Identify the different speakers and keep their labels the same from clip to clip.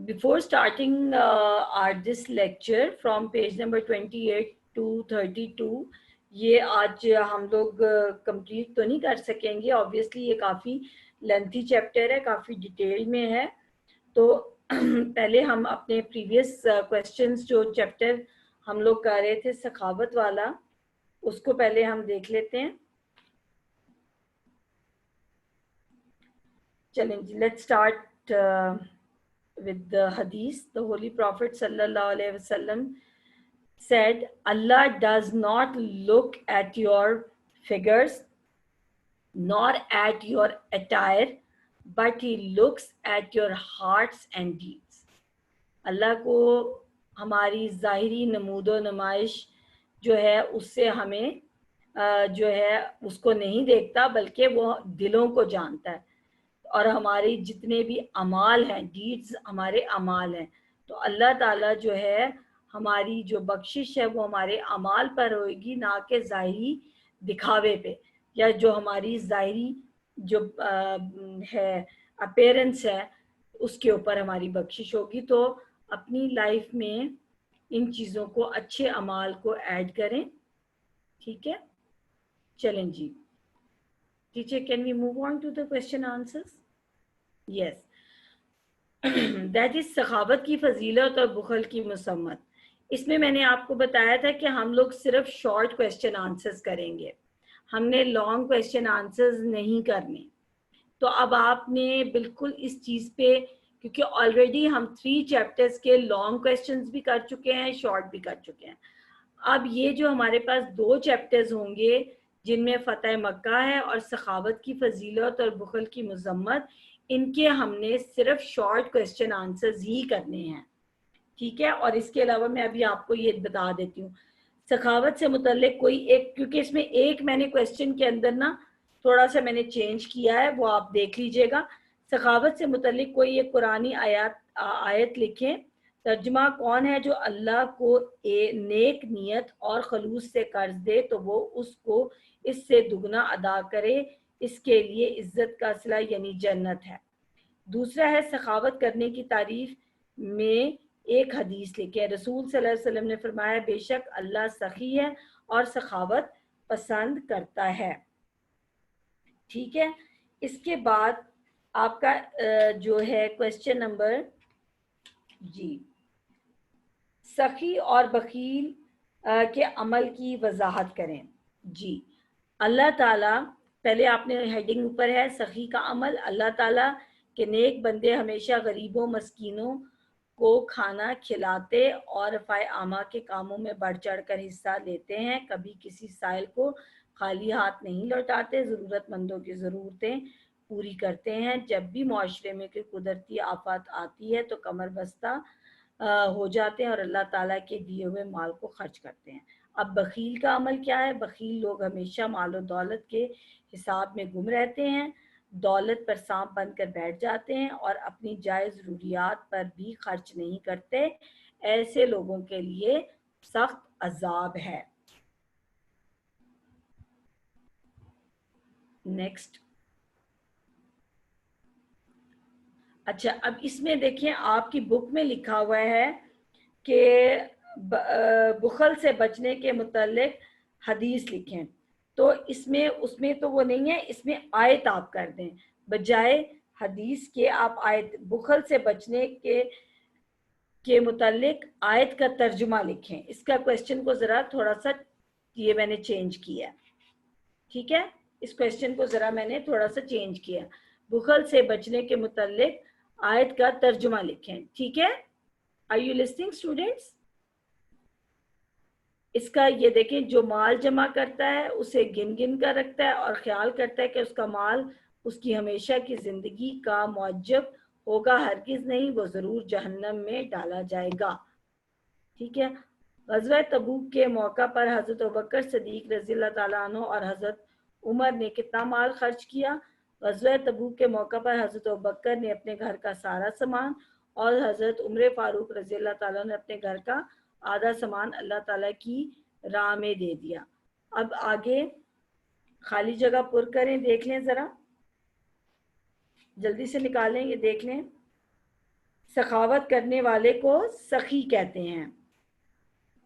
Speaker 1: Before starting our this lecture from page number 28 to 32, یہ آج ہم لوگ کمپلیٹ تو نہیں کر سکیں گے. آبویسلی یہ کافی لینتھی چیپٹر ہے, کافی ڈیٹیل میں ہے. تو پہلے ہم اپنے پریویس کویسچنز جو چیپٹر ہم لوگ کر رہے تھے سخاوت والا, اس کو پہلے ہم دیکھ لیتے ہیں. چلیں جی, let's start with the hadith. The Holy Prophet sallallahu alaihi wasallam said, Allah does not look at your figures nor at your attire, but he looks at your hearts and deeds. اللہ کو ہماری ظاہری نمود و نمائش جو ہے اس سے ہمیں جو ہے اس کو نہیں دیکھتا, بلکہ وہ دلوں کو جانتا ہے. اور ہماری جتنے بھی اعمال ہیں, ڈیڈز ہمارے اعمال ہیں, تو اللہ تعالیٰ جو ہے ہماری جو بخشش ہے وہ ہمارے اعمال پر ہوئے گی, نہ کہ ظاہری دکھاوے پہ, یا جو ہماری ظاہری جو ہے اپیرنس ہے اس کے اوپر ہماری بخشش ہوگی. تو اپنی لائف میں ان چیزوں کو, اچھے اعمال کو ایڈ کریں. ٹھیک ہے, چلیں جی. Teacher, can we move on to the question answers? Yes, that is سخاوت کی فضیلت اور بخل کی مذمت. اس میں میں نے آپ کو بتایا تھا کہ ہم لوگ صرف شارٹ کویسچن آنسرز کریں گے, ہم نے لانگ کویسچن آنسرز نہیں کرنے. تو اب آپ نے بالکل اس چیز پہ, کیونکہ آلریڈی ہم 3 چیپٹرز کے لانگ کویسچنز بھی کر چکے ہیں, شارٹ بھی کر چکے ہیں. اب یہ جو ہمارے پاس 2 چیپٹرز ہوں گے جن میں فتح مکہ ہے اور سخاوت کی فضیلت اور بخل کی مذمت, ان کے ہم نے صرف شارٹ کویسچن آنسرز ہی کرنے ہیں. ٹھیک ہے, اور اس کے علاوہ میں ابھی آپ کو یہ بتا دیتی ہوں, سخاوت سے متعلق کوئی ایک, کیونکہ اس میں ایک میں نے کویسچن کے اندر نا تھوڑا سا میں نے چینج کیا ہے, وہ آپ دیکھ لیجئے گا. سخاوت سے متعلق کوئی ایک قرآنی آیت لکھیں. ترجمہ کون ہے جو اللہ کو نیک نیت اور خلوص سے قرض دے تو وہ اس کو اس سے دگنا ادا کرے, اس کے لیے عزت کا صلہ یعنی جنت ہے. دوسرا ہے سخاوت کرنے کی تعریف میں ایک حدیث لکھے. رسول صلی اللہ علیہ وسلم نے فرمایا, بے شک اللہ سخی ہے اور سخاوت پسند کرتا ہے. ٹھیک ہے, اس کے بعد آپ کا جو ہے کویسچن نمبر, جی, سخی اور بخیل کے عمل کی وضاحت کریں. جی, اللہ تعالیٰ, پہلے آپ نے ہیڈنگ اوپر ہے سخی کا عمل. اللہ تعالیٰ کہ نیک بندے ہمیشہ غریبوں مسکینوں کو کھانا کھلاتے اور رفع عامہ کے کاموں میں بڑھ چڑھ کر حصہ لیتے ہیں, کبھی کسی سائل کو خالی ہاتھ نہیں لوٹاتے, ضرورت مندوں کی ضرورتیں پوری کرتے ہیں. جب بھی معاشرے میں کوئی قدرتی آفات آتی ہے تو کمر بستہ ہو جاتے ہیں اور اللہ تعالیٰ کے دیے ہوئے مال کو خرچ کرتے ہیں. اب بخیل کا عمل کیا ہے؟ بخیل لوگ ہمیشہ مال و دولت کے حساب میں گم رہتے ہیں, دولت پر سانپ بن کر بیٹھ جاتے ہیں اور اپنی جائز ضروریات پر بھی خرچ نہیں کرتے. ایسے لوگوں کے لیے سخت عذاب ہے. نیکسٹ. اچھا, اب اس میں دیکھیں آپ کی بک میں لکھا ہوا ہے کہ بخل سے بچنے کے متعلق حدیث لکھیں. تو اس میں تو وہ نہیں ہے, اس میں آیت آپ کر دیں, بجائے حدیث کے آپ آیت, بخل سے بچنے کے متعلق آیت کا ترجمہ لکھیں. اس کا کویسچن کو ذرا تھوڑا سا یہ میں نے چینج کیا. ٹھیک ہے, اس کویسچن کو ذرا میں نے تھوڑا سا چینج کیا. بخل سے بچنے کے متعلق آیت کا ترجمہ لکھیں. ٹھیک ہے, آر یو لسننگ اسٹوڈینٹس؟ اس کا یہ دیکھیں, جو مال جمع کرتا ہے اسے گن گن کر رکھتا ہے اور خیال کرتا ہے کہ اس کا مال اس کی ہمیشہ کی زندگی کا معجب ہوگا, ہرگز نہیں, وہ ضرور جہنم میں ڈالا جائے گا. ٹھیک ہے. غزوہ تبوک کے موقع پر حضرت ابوبکر صدیق رضی اللہ تعالیٰ عنہ اور حضرت عمر نے کتنا مال خرچ کیا؟ غزوہ تبوک کے موقع پر حضرت ابوبکر نے اپنے گھر کا سارا سامان اور حضرت عمر فاروق رضی اللہ تعالیٰ نے اپنے گھر کا آدھا سامان اللہ تعالیٰ کی راہ میں دے دیا. اب آگے خالی جگہ پر کریں, دیکھ لیں ذرا, جلدی سے نکالیں, یہ دیکھ لیں. سخاوت کرنے والے کو سخی کہتے ہیں.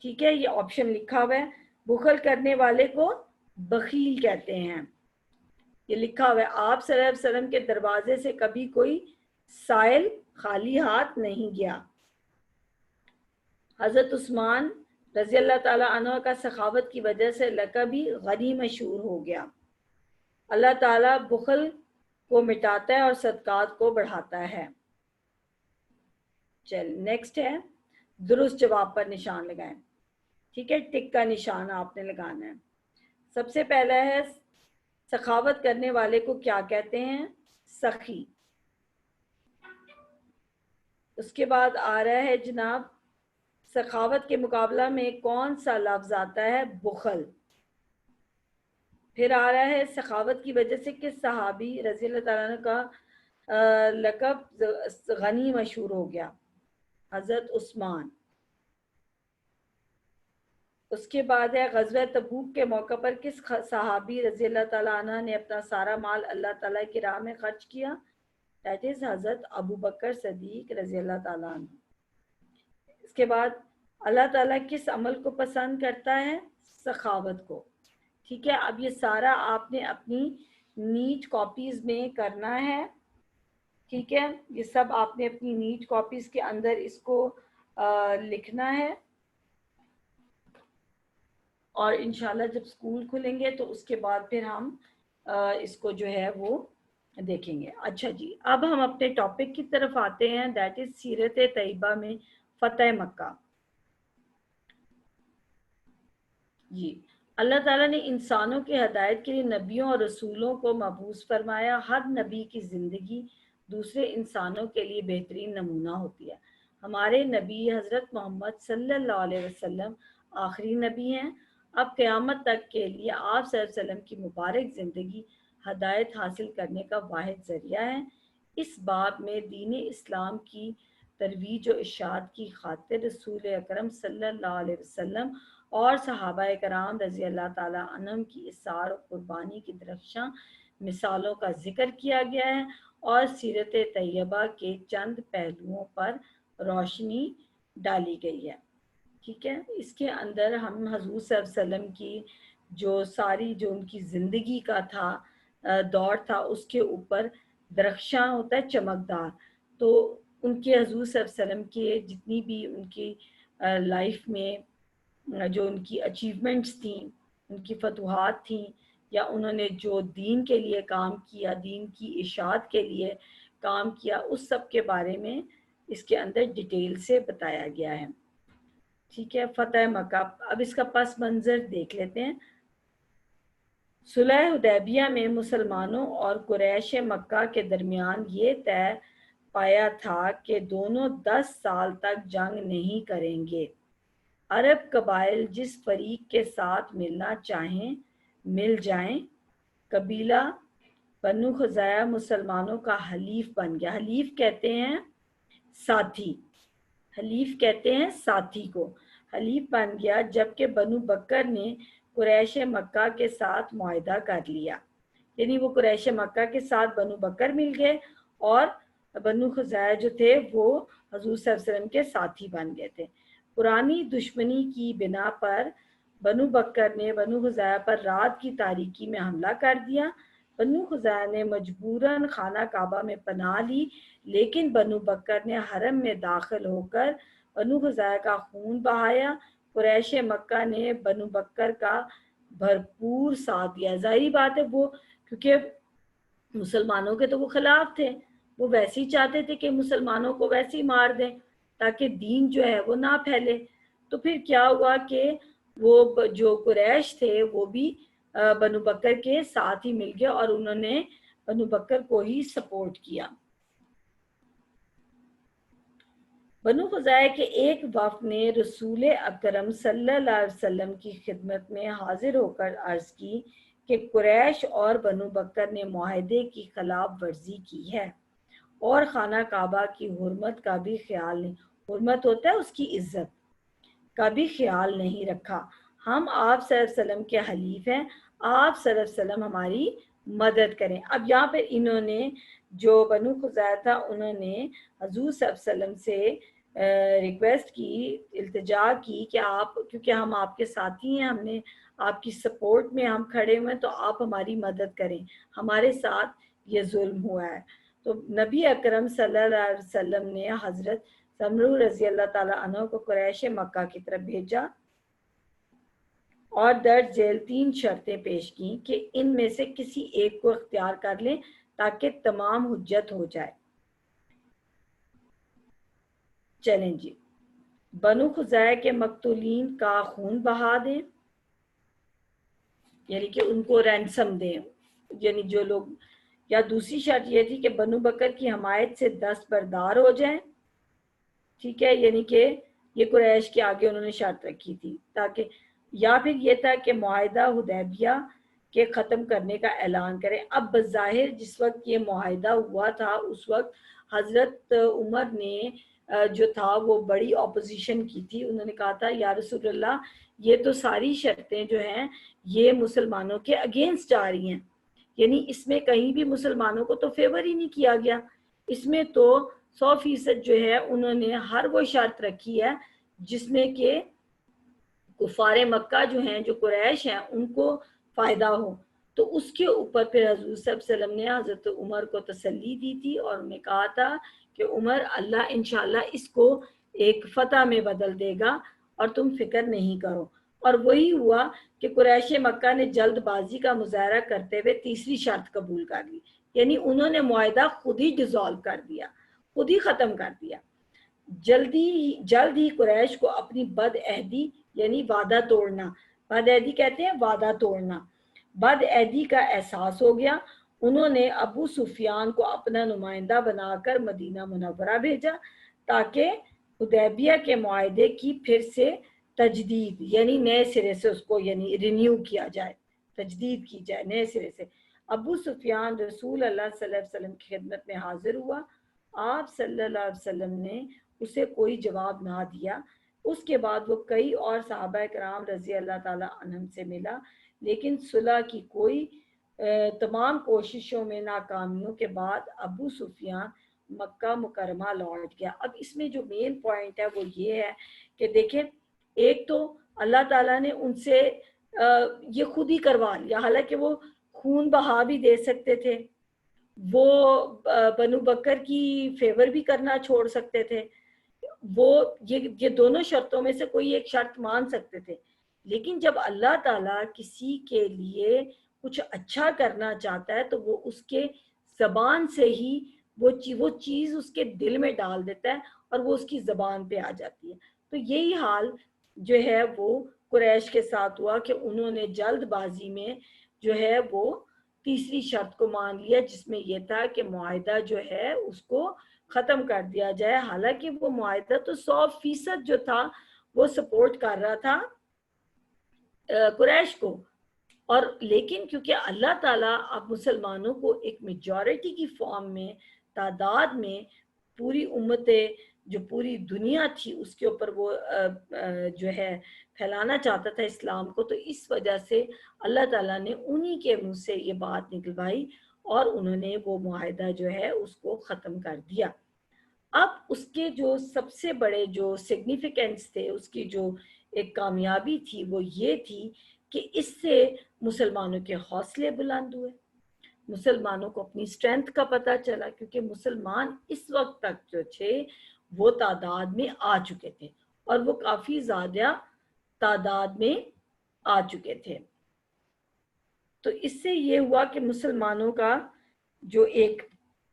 Speaker 1: ٹھیک ہے, یہ آپشن لکھا ہوا ہے. بخل کرنے والے کو بخیل کہتے ہیں. یہ لکھا ہوا ہے. آپ صلی اللہ علیہ وسلم کے دروازے سے کبھی کوئی سائل خالی ہاتھ نہیں گیا. حضرت عثمان رضی اللہ تعالیٰ عنہ کا سخاوت کی وجہ سے لقب بھی غنی مشہور ہو گیا. اللہ تعالیٰ بخل کو مٹاتا ہے اور صدقات کو بڑھاتا ہے. چل نیکسٹ ہے درست جواب پر نشان لگائیں. ٹھیک ہے, ٹک کا نشان آپ نے لگانا ہے. سب سے پہلا ہے سخاوت کرنے والے کو کیا کہتے ہیں؟ سخی. اس کے بعد آ رہا ہے جناب سخاوت کے مقابلہ میں کون سا لفظ آتا ہے؟ بخل. پھر آ رہا ہے سخاوت کی وجہ سے کس صحابی رضی اللہ تعالیٰ عنہ کا لقب غنی مشہور ہو گیا؟ حضرت عثمان. اس کے بعد ہے غزوہ تبوک کے موقع پر کس صحابی رضی اللہ تعالیٰ عنہ نے اپنا سارا مال اللہ تعالیٰ کی راہ میں خرچ کیا؟ دیٹ از حضرت ابو بکر صدیق رضی اللہ تعالیٰ عنہ. اس کے بعد اللہ تعالیٰ کس عمل کو پسند کرتا ہے؟ سخاوت کو. ٹھیک ہے, اب یہ سارا آپ نے اپنی نیٹ کاپیز میں کرنا ہے. ٹھیک ہے, یہ سب آپ نے اپنی نیٹ کاپیز کے اندر اس کو لکھنا ہے, اور انشاءاللہ جب اسکول کھلیں گے تو اس کے بعد پھر ہم اس کو جو ہے وہ دیکھیں گے. اچھا جی, اب ہم اپنے ٹاپک کی طرف آتے ہیں, دیٹ از سیرت طیبہ میں فتح مکہ. جی, اللہ تعالیٰ نے انسانوں کی ہدایت کے لیے نبیوں اور رسولوں کو مبعوث فرمایا. ہر نبی کی زندگی دوسرے انسانوں کے لیے بہترین نمونہ ہوتی ہے. ہمارے نبی حضرت محمد صلی اللہ علیہ وسلم آخری نبی ہیں. اب قیامت تک کے لیے آپ صلی اللہ علیہ وسلم کی مبارک زندگی ہدایت حاصل کرنے کا واحد ذریعہ ہے. اس باب میں دین اسلام کی ترویج و اشاعت کی خاطر رسول اکرم صلی اللہ علیہ وسلم اور صحابہ کرام رضی اللہ تعالیٰ عنہم کی اثار و قربانی کی درخشاں مثالوں کا ذکر کیا گیا ہے, اور سیرت طیبہ کے چند پہلوؤں پر روشنی ڈالی گئی ہے. ٹھیک ہے, اس کے اندر ہم حضور صلی اللہ علیہ وسلم کی جو ان کی زندگی کا تھا دور تھا, اس کے اوپر درخشاں ہوتا ہے چمکدار. تو ان کے حضور صلی اللہ علیہ وسلم کے جتنی بھی ان کی لائف میں جو ان کی اچیومنٹس تھیں, ان کی فتوحات تھیں, یا انہوں نے جو دین کے لیے کام کیا, دین کی اشاعت کے لیے کام کیا, اس سب کے بارے میں اس کے اندر ڈیٹیل سے بتایا گیا ہے. ٹھیک ہے, فتح مکہ. اب اس کا پس منظر دیکھ لیتے ہیں. صلح حدیبیہ میں مسلمانوں اور قریش مکہ کے درمیان یہ طے پایا تھا کہ دونوں 10 سال تک جنگ نہیں کریں گے. عرب قبائل جس فریق کے ساتھ ملنا چاہیں مل جائیں. قبیلہ بنو خزاعہ مسلمانوں کا حلیف بن گیا. حلیف کہتے ہیں ساتھی, حلیف کہتے ہیں ساتھی کو. حلیف بن گیا, جبکہ بنو بکر نے قریش مکہ کے ساتھ معاہدہ کر لیا. یعنی وہ قریش مکہ کے ساتھ بنو بکر مل گئے, اور بنو خزاعہ جو تھے وہ حضور صلی اللہ علیہ وسلم کے ساتھی بن گئے تھے. پرانی دشمنی کی بنا پر بنو بکر نے بنو خزاعہ پر رات کی تاریکی میں حملہ کر دیا. بنو خزاعہ نے مجبوراً خانہ کعبہ میں پناہ لی, لیکن بنو بکر نے حرم میں داخل ہو کر بنو خزاعہ کا خون بہایا. قریش مکہ نے بنو بکر کا بھرپور ساتھ دیا. ظاہری بات ہے, وہ کیونکہ مسلمانوں کے تو وہ خلاف تھے, وہ ویسے ہی چاہتے تھے کہ مسلمانوں کو ویسے ہی مار دیں تاکہ دین جو ہے وہ نہ پھیلے. تو پھر کیا ہوا کہ وہ جو قریش تھے وہ بھی بنو بکر کے ساتھ ہی مل گئے, اور انہوں نے بنو بکر کو ہی سپورٹ کیا. بنو خزاعہ کے ایک وفد نے رسول اکرم صلی اللہ علیہ وسلم کی خدمت میں حاضر ہو کر عرض کی کہ قریش اور بنو بکر نے معاہدے کی خلاف ورزی کی ہے, اور خانہ کعبہ کی حرمت کا بھی خیال نہیں, حرمت ہوتا ہے اس کی عزت, کا بھی خیال نہیں رکھا. ہم آپ صلی اللہ علیہ وسلم کے حلیف ہیں, آپ صلی اللہ علیہ وسلم ہماری مدد کریں. اب یہاں پہ انہوں نے جو بنو خزاعہ تھا انہوں نے حضور صلی اللہ علیہ وسلم سے ریکویسٹ کی، التجا کی کہ آپ، کیونکہ ہم آپ کے ساتھی ہیں، ہم نے آپ کی سپورٹ میں ہم کھڑے ہوئے ہیں، تو آپ ہماری مدد کریں، ہمارے ساتھ یہ ظلم ہوا ہے۔ تو نبی اکرم صلی اللہ علیہ وسلم نے حضرت سمرو رضی اللہ تعالیٰ عنہ کو قریش مکہ کی طرف بھیجا اور درج ذیل 3 شرطیں پیش کیں کہ ان میں سے کسی ایک کو اختیار کر لیں تاکہ تمام حجت ہو جائے۔ چلیں جی، بنو خزاعہ کے مقتولین کا خون بہا دیں، یعنی کہ ان کو رینسم دیں، یعنی جو لوگ، یا دوسری شرط یہ تھی کہ بنو بکر کی حمایت سے دستبردار ہو جائیں، ٹھیک ہے، یعنی کہ یہ قریش کے آگے انہوں نے شرط رکھی تھی، تاکہ، یا پھر یہ تھا کہ معاہدہ حدیبیہ کے ختم کرنے کا اعلان کریں۔ اب بظاہر جس وقت یہ معاہدہ ہوا تھا اس وقت حضرت عمر نے جو تھا وہ بڑی اپوزیشن کی تھی، انہوں نے کہا تھا یا رسول اللہ یہ تو ساری شرطیں جو ہیں یہ مسلمانوں کے اگینسٹ جا رہی ہیں، یعنی اس میں کہیں بھی مسلمانوں کو تو فیور ہی نہیں کیا گیا، اس میں تو 100% جو ہے انہوں نے ہر وہ شرط رکھی ہے جس میں کہ کفار مکہ جو ہیں، جو قریش ہیں، ان کو فائدہ ہو۔ تو اس کے اوپر پھر حضور صلی اللہ علیہ وسلم نے حضرت عمر کو تسلی دی تھی اور انہیں کہا تھا کہ عمر، اللہ انشاءاللہ اس کو ایک فتح میں بدل دے گا اور تم فکر نہیں کرو۔ اور وہی ہوا کہ قریش مکہ نے جلد بازی کا مظاہرہ کرتے ہوئے تیسری شرط قبول کر لی، یعنی انہوں نے معاہدہ خود ہی ڈیزالو کر دیا، خود ہی ختم کر دیا۔ جلد ہی قریش کو اپنی بد عہدی، یعنی وعدہ توڑنا، بد عہدی کہتے ہیں وعدہ توڑنا، بد عہدی کا احساس ہو گیا۔ انہوں نے ابو سفیان کو اپنا نمائندہ بنا کر مدینہ منورہ بھیجا تاکہ حدیبیہ کے معاہدے کی پھر سے تجدید، یعنی نئے سرے سے اس کو یعنی رینیو کیا جائے، تجدید کی جائے نئے سرے سے۔ ابو سفیان رسول اللہ صلی اللہ علیہ وسلم کی خدمت میں حاضر ہوا، آپ صلی اللہ علیہ وسلم نے اسے کوئی جواب نہ دیا۔ اس کے بعد وہ کئی اور صحابہ کرام رضی اللہ تعالیٰ عنہم سے ملا، لیکن صلح کی کوئی تمام کوششوں میں ناکامیوں کے بعد ابو سفیان مکہ مکرمہ لوٹ گیا۔ اب اس میں جو مین پوائنٹ ہے وہ یہ ہے کہ دیکھیں، ایک تو اللہ تعالیٰ نے ان سے یہ خود ہی کروا لیا، حالانکہ وہ خون بہا بھی دے سکتے تھے، وہ بنو بکر کی فیور بھی کرنا چھوڑ سکتے تھے، وہ یہ دونوں شرطوں میں سے کوئی ایک شرط مان سکتے تھے، لیکن جب اللہ تعالیٰ کسی کے لیے کچھ اچھا کرنا چاہتا ہے تو وہ اس کے زبان سے ہی وہ چیز اس کے دل میں ڈال دیتا ہے اور وہ اس کی زبان پہ آ جاتی ہے۔ تو یہی حال جو ہے وہ قریش کے ساتھ ہوا کہ انہوں نے جلد بازی میں جو ہے وہ تیسری شرط کو مان لیا، جس میں یہ تھا کہ معاہدہ جو ہے اس کو ختم کر دیا جائے، حالانکہ وہ معاہدہ تو 100% جو تھا وہ سپورٹ کر رہا تھا قریش کو، اور لیکن کیونکہ اللہ تعالیٰ اب مسلمانوں کو ایک میجورٹی کی فارم میں، تعداد میں، پوری امتیں جو پوری دنیا تھی اس کے اوپر وہ جو ہے پھیلانا چاہتا تھا اسلام کو، تو اس وجہ سے اللہ تعالیٰ نے انہی کے منہ سے یہ بات نکلوائی اور انہوں نے وہ معاہدہ جو ہے اس کو ختم کر دیا۔ اب اس کے جو سب سے بڑے جو سگنیفیکنس تھے، اس کی جو ایک کامیابی تھی وہ یہ تھی کہ اس سے مسلمانوں کے حوصلے بلند ہوئے، مسلمانوں کو اپنی اسٹرینتھ کا پتہ چلا، کیونکہ مسلمان اس وقت تک جو تھے وہ تعداد میں آ چکے تھے اور وہ کافی زیادہ تعداد میں آ چکے تھے۔ تو اس سے یہ ہوا کہ مسلمانوں کا جو ایک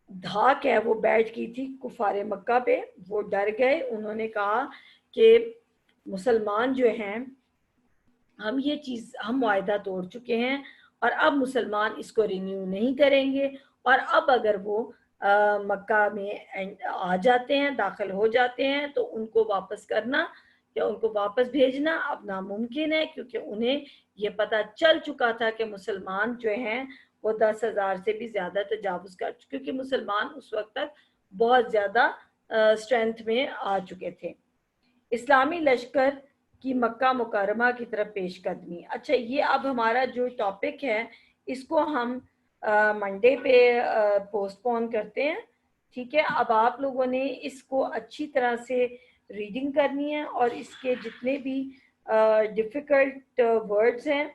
Speaker 1: دھاک ہے وہ بیٹھ گئی تھی کفار مکہ پہ، وہ ڈر گئے، انہوں نے کہا کہ مسلمان جو ہیں ہم معاہدہ توڑ چکے ہیں اور اب مسلمان اس کو رینیو نہیں کریں گے، اور اب اگر وہ مکہ میں آ جاتے ہیں، داخل ہو جاتے ہیں، تو ان کو واپس کرنا یا ان کو واپس بھیجنا اب ناممکن ہے، کیونکہ انہیں یہ پتہ چل چکا تھا کہ مسلمان جو ہیں وہ 10,000 سے بھی زیادہ تجاوز کر چکے، کیونکہ مسلمان اس وقت تک بہت زیادہ اسٹرینتھ میں آ چکے تھے۔ اسلامی لشکر کی مکہ مکرمہ کی طرف پیش قدمی۔ اچھا، یہ اب ہمارا جو ٹاپک ہے اس کو ہم منڈے پہ پوسٹ پون کرتے ہیں. ٹھیک ہے, اب آپ لوگوں نے اس کو اچھی طرح سے ریڈنگ کرنی ہے, اور اس کے جتنے بھی ڈیفیکلٹ ورڈز ہیں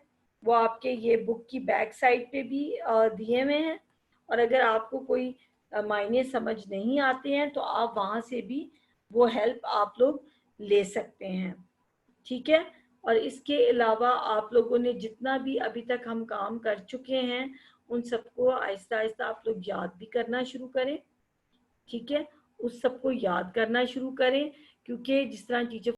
Speaker 1: وہ آپ کے یہ بک کی بیک سائڈ پہ بھی دیے ہوئے ہیں, اور اگر آپ کو کوئی معنی سمجھ نہیں آتے ہیں تو آپ وہاں سے بھی وہ ہیلپ آپ لوگ لے سکتے ہیں. ٹھیک ہے, اور اس کے علاوہ آپ لوگوں نے جتنا بھی ابھی تک ہم کام کر چکے ہیں ان سب کو آہستہ آہستہ آپ لوگ یاد بھی کرنا شروع کریں. ٹھیک ہے, اس سب کو یاد کرنا شروع کریں, کیونکہ جس طرح ٹیچر